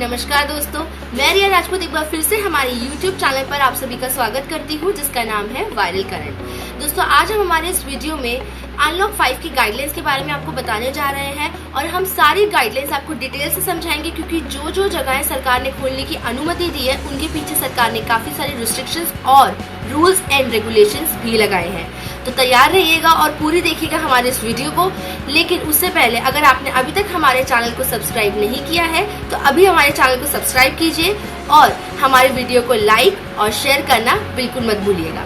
नमस्कार दोस्तों, मैं रिया राजपूत एक बार फिर से हमारे YouTube चैनल पर आप सभी का स्वागत करती हूँ जिसका नाम है वायरल करंट। दोस्तों आज हम हमारे इस वीडियो में अनलॉक 5 की गाइडलाइंस के बारे में आपको बताने जा रहे हैं और हम सारी गाइडलाइंस आपको डिटेल से समझाएंगे क्योंकि जो जगहें सरकार ने खोलने की अनुमति दी है उनके पीछे सरकार ने काफी सारे रिस्ट्रिक्शंस और रूल्स एंड रेगुलेशंस भी लगाए हैं। तो तैयार रहिएगा और पूरी देखिएगा हमारे इस वीडियो को। लेकिन उससे पहले अगर आपने अभी तक हमारे चैनल को सब्सक्राइब नहीं किया है तो अभी हमारे चैनल को सब्सक्राइब कीजिए और हमारे वीडियो को लाइक और शेयर करना बिल्कुल मत भूलिएगा।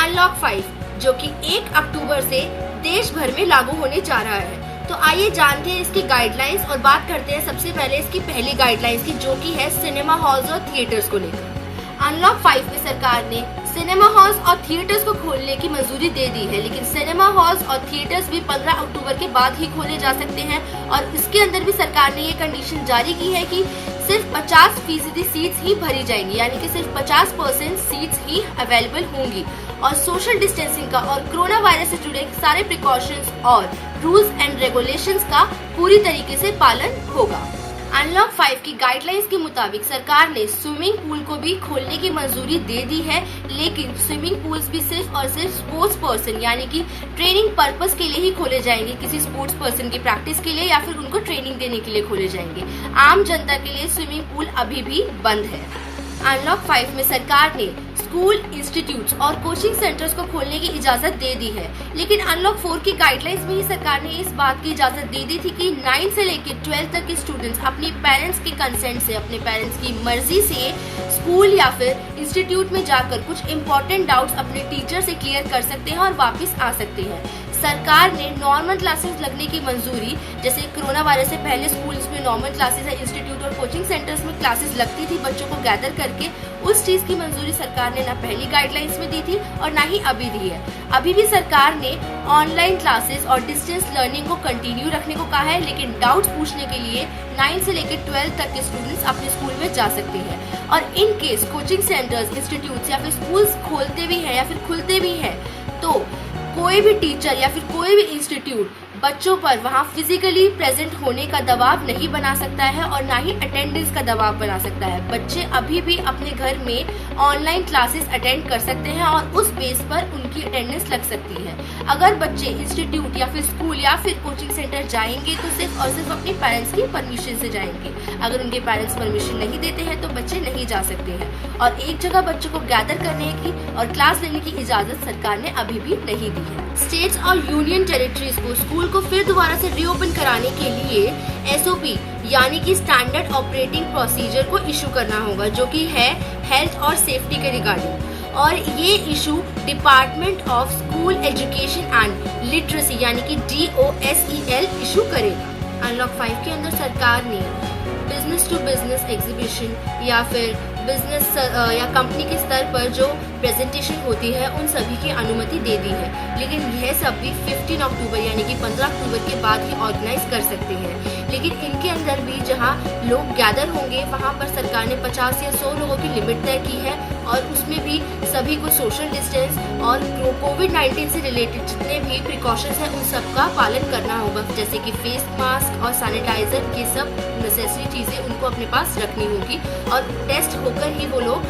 अनलॉक 5 जो कि 1 अक्टूबर से देश भर में लागू होने जा रहा है, तो आइए जानते हैं इसकी गाइडलाइंस और बात करते हैं सबसे पहले इसकी पहली गाइडलाइंस की, जो कि है सिनेमा हॉल्स और थिएटर्स को लेकर। अनलॉक 5 में सरकार ने सिनेमा हॉल्स और थिएटर्स को खोलने की मंजूरी दे दी है, लेकिन सिनेमा हॉल्स और थिएटर्स भी 15 अक्टूबर के बाद ही खोले जा सकते हैं और इसके अंदर भी सरकार ने ये कंडीशन जारी की है कि सिर्फ 50% सीट्स ही भरी जाएंगी, यानी कि सिर्फ 50% सीट्स ही अवेलेबल होंगी और सोशल डिस्टेंसिंग का और कोरोना वायरस से जुड़े सारे प्रिकॉशंस और रूल्स एंड रेगुलेशंस का पूरी तरीके से पालन होगा। अनलॉक 5 की गाइडलाइंस के मुताबिक सरकार ने स्विमिंग पूल को भी खोलने की मंजूरी दे दी है, लेकिन स्विमिंग पूल्स भी सिर्फ और सिर्फ स्पोर्ट्स पर्सन यानी कि ट्रेनिंग पर्पस के लिए ही खोले जाएंगे। किसी स्पोर्ट्स पर्सन की प्रैक्टिस के लिए या फिर उनको ट्रेनिंग देने के लिए खोले जाएंगे। आम जनता के लिए स्विमिंग पूल अभी भी बंद है। अनलॉक 5 में सरकार ने स्कूल, इंस्टीट्यूट्स और कोचिंग सेंटर्स को खोलने की इजाजत दे दी है, लेकिन अनलॉक 4 की गाइडलाइंस में ही सरकार ने इस बात की इजाजत दे दी थी कि 9 से लेकर 12 तक के स्टूडेंट्स अपने पेरेंट्स के कंसेंट से, अपने पेरेंट्स की मर्जी से स्कूल या फिर इंस्टीट्यूट में जाकर कुछ इंपॉर्टेंट डाउट्स अपने टीचर से क्लियर कर सकते हैं और वापस आ सकते हैं। सरकार ने नॉर्मल क्लासेस लगने की मंजूरी, जैसे कोरोना वायरस से पहले स्कूल्स में नॉर्मल क्लासेस या इंस्टीट्यूट और कोचिंग सेंटर्स में क्लासेस लगती थी बच्चों को गैदर करके, उस चीज की मंजूरी सरकार ने ना पहली गाइडलाइंस में दी थी और ना ही अभी दी है। अभी भी सरकार ने ऑनलाइन क्लासेस और डिस्टेंस लर्निंग को कंटिन्यू रखने को कहा है, लेकिन डाउट्स पूछने के लिए 9 से लेकर 12 तक के स्टूडेंट्स अपने स्कूल में जा सकते हैं और in case coaching centres, institute या फिर स्कूल्स खोलते भी हैं या फिर खुलते भी हैं तो कोई भी टीचर या फिर कोई भी इंस्टीट्यूट बच्चों पर वहाँ फिजिकली प्रेजेंट होने का दबाव नहीं बना सकता है और ना ही अटेंडेंस का दबाव बना सकता है। बच्चे अभी भी अपने घर में ऑनलाइन क्लासेस अटेंड कर सकते हैं और उस बेस पर उनकी अटेंडेंस लग सकती है। अगर बच्चे इंस्टीट्यूट या फिर स्कूल या फिर कोचिंग सेंटर जाएंगे तो सिर्फ और सिर्फ अपने पेरेंट्स की परमिशन से जाएंगे। अगर उनके पेरेंट्स परमिशन नहीं देते हैं तो बच्चे नहीं जा सकते हैं और एक जगह बच्चों को गैदर करने की और क्लास लेने की इजाजत सरकार ने अभी भी नहीं दी है। स्टेट्स और यूनियन टेरिटरीज को स्कूल को फिर दोबारा से रीओपन कराने के लिए एसओपी यानी कि स्टैंडर्ड ऑपरेटिंग प्रोसीजर को इशू करना होगा, जो कि है हेल्थ और सेफ्टी के रिगार्डिंग, और ये issue department of school education and literacy यानी कि DOSEL इशू करेगा। अनलॉक 5 के अंदर सरकार ने बिजनेस टू बिजनेस एग्जीबिशन या फिर बिजनेस या कंपनी के स्तर पर जो प्रेजेंटेशन होती है उन सभी की अनुमति दे दी है, लेकिन यह सब भी 15 अक्टूबर यानी कि 15 अक्टूबर के बाद ही ऑर्गेनाइज कर सकते हैं। लेकिन इनके अंदर भी जहां लोग गैदर होंगे वहां पर सरकार ने 50 या 100 लोगों की लिमिट तय की है और उसमें भी सभी को सोशल डिस्टेंस और कोविड-19 से रिलेटेड जितने भी प्रिकॉशंस हैं उन सब का पालन करना होगा, जैसे कि फेस मास्क और सैनिटाइजर, ये सब नेसेसरी चीज़ें उनको अपने पास रखनी होगी और टेस्ट होकर ही वो लोग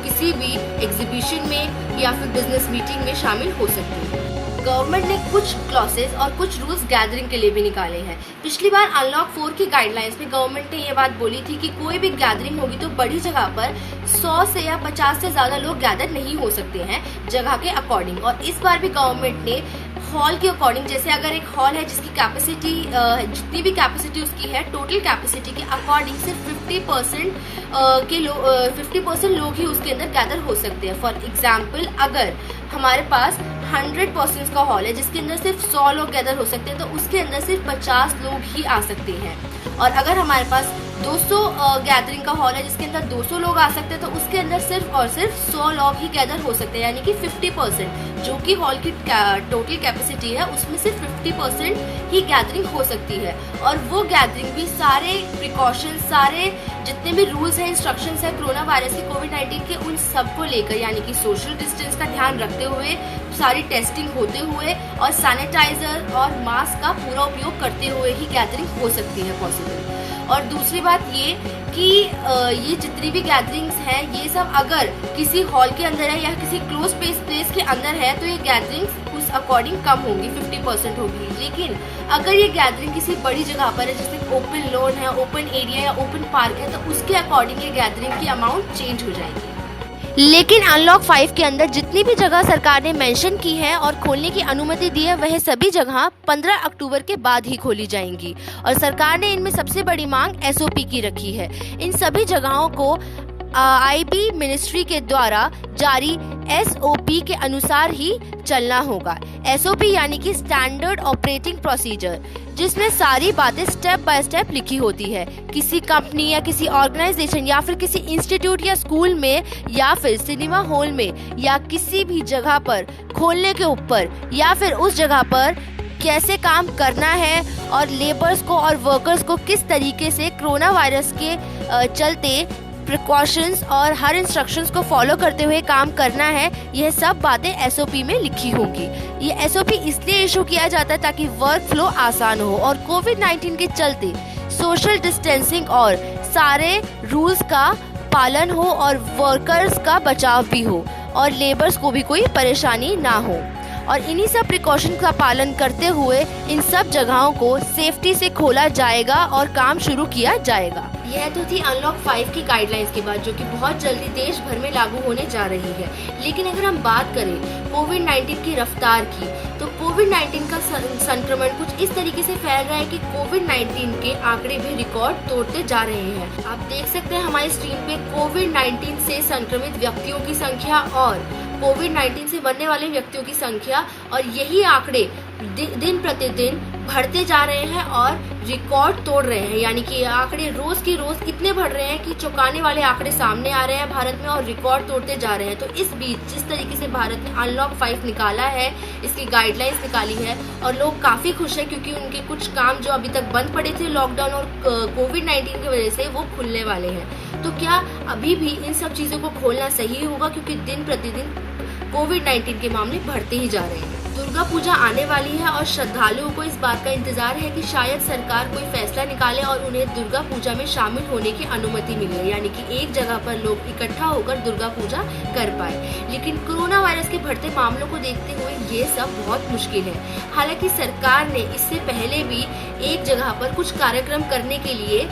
किसी भी एग्जीबिशन में या फिर बिजनेस मीटिंग में शामिल हो सकते हैं। गवर्नमेंट ने कुछ क्लॉसेस और कुछ रूल्स गैदरिंग के लिए भी निकाले हैं। पिछली बार अनलॉक 4 की गाइडलाइंस में गवर्नमेंट ने ये बात बोली थी कि कोई भी गैदरिंग होगी तो बड़ी जगह पर 100 से या 50 से ज्यादा लोग गैदर नहीं हो सकते हैं जगह के अकॉर्डिंग, और इस बार भी गवर्नमेंट ने हॉल के अकॉर्डिंग, जैसे अगर एक हॉल है जिसकी कैपेसिटी जितनी भी कैपेसिटी उसकी है टोटल कैपेसिटी के अकॉर्डिंग सिर्फ 50% लोग ही उसके अंदर गैदर हो सकते हैं। फॉर एग्जाम्पल अगर हमारे पास 100 पर्सन्स का हॉल है जिसके अंदर सिर्फ 100 लोग गैदर हो सकते हैं तो उसके अंदर सिर्फ 50 लोग ही आ सकते हैं, और अगर हमारे पास 200 गैदरिंग का हॉल है जिसके अंदर 200 लोग आ सकते हैं तो उसके अंदर सिर्फ और सिर्फ 100 लोग ही गैदर हो सकते हैं, यानी कि 50% जो कि हॉल की टोटल कैपेसिटी है उसमें सिर्फ 50% ही गैदरिंग हो सकती है। और वो गैदरिंग भी सारे प्रिकॉशन, सारे जितने भी रूल्स हैं, इंस्ट्रक्शंस है कोरोना वायरस के, कोविड-19 के, उन सबको लेकर, यानी कि सोशल डिस्टेंस का ध्यान रखते हुए, सारी टेस्टिंग होते हुए और सैनिटाइजर और मास्क का पूरा उपयोग करते हुए ही गैदरिंग हो सकती है पॉसिबल। और दूसरी बात ये कि ये जितनी भी गैदरिंग्स हैं ये सब अगर किसी हॉल के अंदर है या किसी क्लोज प्लेस के अंदर है तो ये गैदरिंग्स उस अकॉर्डिंग कम होंगी, 50% होगी। लेकिन अगर ये गैदरिंग किसी बड़ी जगह पर है, जैसे ओपन लॉन है, ओपन एरिया या ओपन पार्क है, तो उसके अकॉर्डिंग ये गैदरिंग की अमाउंट चेंज हो जाएगी। लेकिन अनलॉक 5 के अंदर जितनी भी जगह सरकार ने मेंशन की है और खोलने की अनुमति दी है वह सभी जगह 15 अक्टूबर के बाद ही खोली जाएंगी। और सरकार ने इनमें सबसे बड़ी मांग एसओपी की रखी है। इन सभी जगहों को आईबी मिनिस्ट्री के द्वारा जारी एसओपी के अनुसार ही चलना होगा। एसओपी यानी कि स्टैंडर्ड ऑपरेटिंग प्रोसीजर, जिसमें सारी बातें स्टेप बाय स्टेप लिखी होती है। किसी कंपनी या किसी ऑर्गेनाइजेशन या फिर किसी इंस्टीट्यूट या स्कूल में या फिर सिनेमा हॉल में या किसी भी जगह पर खोलने के ऊपर या फिर उस जगह पर कैसे काम करना है और लेबर्स को और वर्कर्स को किस तरीके से कोरोना वायरस के चलते प्रिकॉशंस और हर इंस्ट्रक्शंस को फॉलो करते हुए काम करना है, यह सब बातें एसओपी में लिखी होंगी। ये एसओपी इसलिए इशू किया जाता है ताकि वर्क फ्लो आसान हो और कोविड-19 के चलते सोशल डिस्टेंसिंग और सारे रूल्स का पालन हो और वर्कर्स का बचाव भी हो और लेबर्स को भी कोई परेशानी ना हो। और इन्हीं सब प्रिकॉशन का पालन करते हुए इन सब जगहों को सेफ्टी से खोला जाएगा और काम शुरू किया जाएगा। यह तो थी अनलॉक 5 की गाइडलाइंस की बात, जो कि बहुत जल्दी देश भर में लागू होने जा रही है। लेकिन अगर हम बात करें कोविड-19 की रफ्तार की, तो कोविड-19 का संक्रमण कुछ इस तरीके से फैल रहा है कि कोविड-19 के आंकड़े भी रिकॉर्ड तोड़ते जा रहे हैं। आप देख सकते हैं हमारी स्क्रीन पे कोविड-19 से संक्रमित व्यक्तियों की संख्या और कोविड-19 से मरने वाले व्यक्तियों की संख्या, और यही आंकड़े दिन प्रतिदिन बढ़ते जा रहे हैं और रिकॉर्ड तोड़ रहे हैं। यानी कि आंकड़े रोज की रोज इतने बढ़ रहे हैं कि चौंकाने वाले आंकड़े सामने आ रहे हैं भारत में और रिकॉर्ड तोड़ते जा रहे हैं। तो इस बीच जिस तरीके से भारत ने अनलॉक 5 निकाला है, इसकी गाइडलाइंस निकाली है और लोग काफी खुश हैं क्योंकि उनके कुछ काम जो अभी तक बंद पड़े थे लॉकडाउन और कोविड-19 की वजह से वो खुलने वाले हैं। तो क्या अभी भी इन सब चीजों को खोलना सही होगा, क्योंकि दिन प्रतिदिन कोविड-19 के मामले बढ़ते ही जा रहे हैं। दुर्गा पूजा आने वाली है और श्रद्धालुओं को इस बात का इंतजार है कि शायद सरकार कोई फैसला निकाले और उन्हें दुर्गा पूजा में शामिल होने की अनुमति मिले, यानी कि एक जगह पर लोग इकट्ठा होकर दुर्गा पूजा कर पाए। लेकिन कोरोना वायरस के बढ़ते मामलों को देखते हुए ये सब बहुत मुश्किल है। हालांकि सरकार ने इससे पहले भी एक जगह पर कुछ कार्यक्रम करने के लिए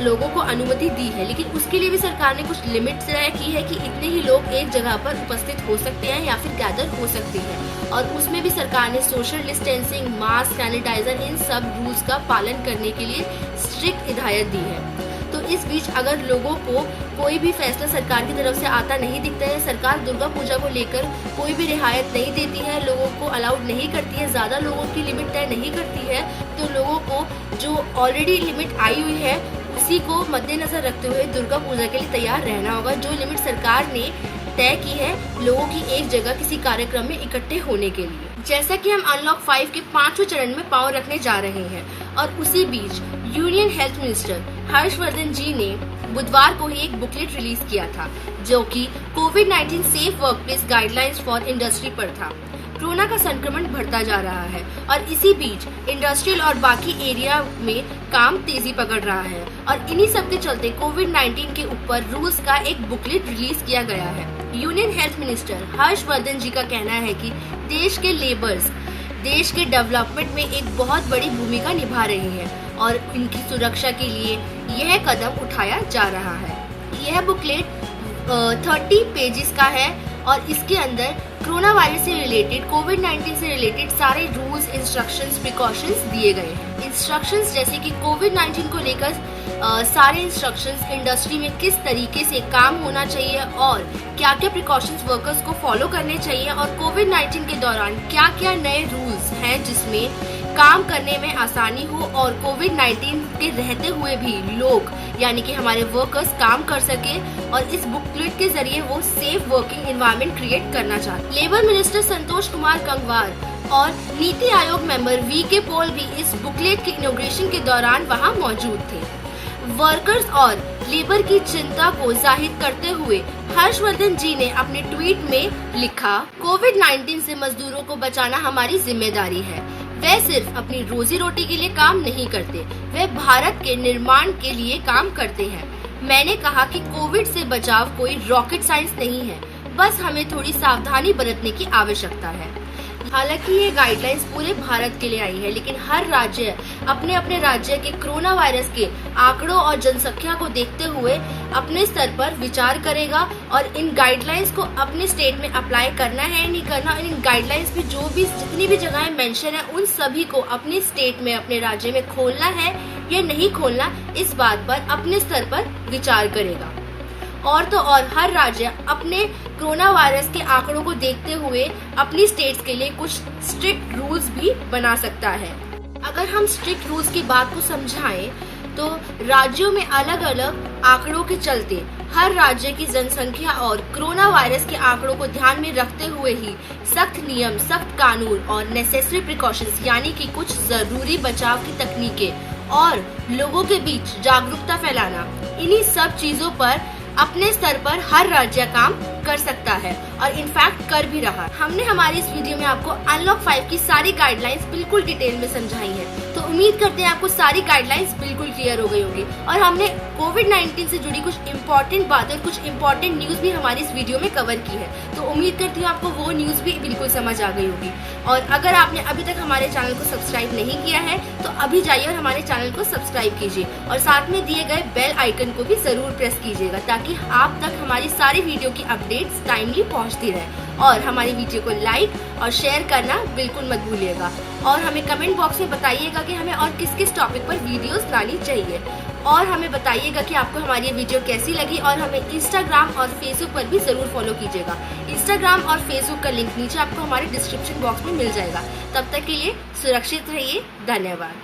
लोगों को अनुमति दी है, लेकिन उसके लिए भी सरकार ने कुछ लिमिट तय की है कि इतने ही लोग एक जगह पर उपस्थित हो सकते हैं या फिर गैदर हो सकते हैं। और उसमें भी सरकार ने सोशल डिस्टेंसिंग, मास्क, सैनिटाइजर, इन सब रूल्स का पालन करने के लिए स्ट्रिक्ट हिदायत दी है। तो इस बीच अगर लोगों को कोई भी फैसला सरकार की तरफ से आता नहीं दिखता है, सरकार दुर्गा पूजा को लेकर कोई भी रियायत नहीं देती है, लोगों को अलाउड नहीं करती है, ज़्यादा लोगों की लिमिट तय नहीं करती है, तो लोगों को जो ऑलरेडी लिमिट आई हुई है उसी को मद्देनजर रखते हुए दुर्गा पूजा के लिए तैयार रहना होगा। जो लिमिट सरकार ने तय की है लोगों की एक जगह किसी कार्यक्रम में इकट्ठे होने के लिए। जैसा कि हम अनलॉक 5 के 5वें चरण में पांव रखने जा रहे हैं और उसी बीच यूनियन हेल्थ मिनिस्टर हर्षवर्धन जी ने बुधवार को ही एक बुकलेट रिलीज किया था, जो कि कोविड-19 safe workplace guidelines for industry पर था। कोरोना का संक्रमण बढ़ता जा रहा है और इसी बीच इंडस्ट्रियल और बाकी एरिया में काम तेजी पकड़ रहा है और इन्हीं सब के चलते कोविड-19 के ऊपर रूल्स का एक बुकलेट रिलीज किया गया है। यूनियन हेल्थ मिनिस्टर हर्षवर्धन जी का कहना है कि देश के लेबर्स देश के डेवलपमेंट में एक बहुत बड़ी भूमिका निभा रहे हैं और इनकी सुरक्षा के लिए यह कदम उठाया जा रहा है। यह बुकलेट 30 पेजेस का है और इसके अंदर कोरोना वायरस से रिलेटेड, कोविड-19 से रिलेटेड सारे रूल्स, इंस्ट्रक्शंस, प्रिकॉशंस दिए गए हैं। इंस्ट्रक्शंस जैसे कि कोविड-19 को लेकर सारे इंस्ट्रक्शंस, इंडस्ट्री में किस तरीके से काम होना चाहिए और क्या क्या प्रिकॉशंस वर्कर्स को फॉलो करने चाहिए और कोविड-19 के दौरान क्या क्या नए रूल्स हैं जिसमें काम करने में आसानी हो और कोविड-19 के रहते हुए भी लोग यानी कि हमारे वर्कर्स काम कर सके और इस बुकलेट के जरिए वो सेफ वर्किंग एनवायरनमेंट क्रिएट करना चाहते। लेबर मिनिस्टर संतोष कुमार गंगवार और NITI Aayog member VK Paul भी इस बुकलेट के इनॉग्रेशन के दौरान वहां मौजूद थे। वर्कर्स और लेबर की चिंता को जाहिर करते हुए हर्षवर्धन जी ने अपने ट्वीट में लिखा, कोविड-19 से मजदूरों को बचाना हमारी जिम्मेदारी है। वे सिर्फ अपनी रोजी रोटी के लिए काम नहीं करते, वे भारत के निर्माण के लिए काम करते हैं। मैंने कहा कि कोविड से बचाव कोई रॉकेट साइंस नहीं है, बस हमें थोड़ी सावधानी बरतने की आवश्यकता है। हालांकि ये गाइडलाइंस पूरे भारत के लिए आई है, लेकिन हर राज्य अपने अपने राज्य के कोरोना वायरस के आंकड़ों और जनसंख्या को देखते हुए अपने स्तर पर विचार करेगा और इन गाइडलाइंस को अपने स्टेट में अप्लाई करना है नहीं करना। इन गाइडलाइंस में जितनी भी जगहें मेंशन है, उन सभी को अपने स्टेट में, अपने राज्य में खोलना है या नहीं खोलना, इस बात पर अपने स्तर पर विचार करेगा। और तो और हर राज्य अपने कोरोना वायरस के आंकड़ों को देखते हुए अपनी स्टेट्स के लिए कुछ स्ट्रिक्ट रूल्स भी बना सकता है। अगर हम स्ट्रिक्ट रूल्स की बात को समझाएं तो राज्यों में अलग अलग आंकड़ों के चलते हर राज्य की जनसंख्या और कोरोना वायरस के आंकड़ों को ध्यान में रखते हुए ही सख्त नियम, सख्त कानून और नेसेसरी प्रिकॉशंस यानी कि कुछ जरूरी बचाव की तकनीकें और लोगों के बीच जागरूकता फैलाना, इन्हीं सब चीजों पर अपने स्तर पर हर राज्य काम कर सकता है और इनफैक्ट कर भी रहा है। हमने हमारी इस वीडियो में आपको अनलॉक 5 की सारी गाइडलाइंस बिल्कुल डिटेल में समझाई है, तो उम्मीद करते हैं आपको सारी गाइडलाइंस बिल्कुल क्लियर हो गई होगी। और हमने कोविड-19 से जुड़ी कुछ इम्पोर्टेंट बातें, कुछ इम्पोर्टेंट न्यूज भी हमारी इस वीडियो में कवर की है, तो उम्मीद करती हूँ आपको वो न्यूज भी बिल्कुल समझ आ गई होगी। और अगर आपने अभी तक हमारे चैनल को सब्सक्राइब नहीं किया है तो अभी जाइए और हमारे चैनल को सब्सक्राइब कीजिए और साथ में दिए गए बेल आइकन को भी जरूर प्रेस कीजिएगा, ताकि आप तक हमारी सारी वीडियो की अपडेट्स टाइमली पहुंचती रहे। और हमारी वीडियो को लाइक और शेयर करना बिल्कुल मत भूलिएगा और हमें कमेंट बॉक्स में बताइएगा कि हमें और किस किस टॉपिक पर वीडियोस लानी चाहिए। और हमें बताइएगा कि आपको हमारी ये वीडियो कैसी लगी और हमें इंस्टाग्राम और फेसबुक पर भी जरूर फॉलो कीजिएगा। इंस्टाग्राम और फेसबुक का लिंक नीचे आपको हमारे डिस्क्रिप्शन बॉक्स में मिल जाएगा। तब तक के लिए सुरक्षित रहिए। धन्यवाद।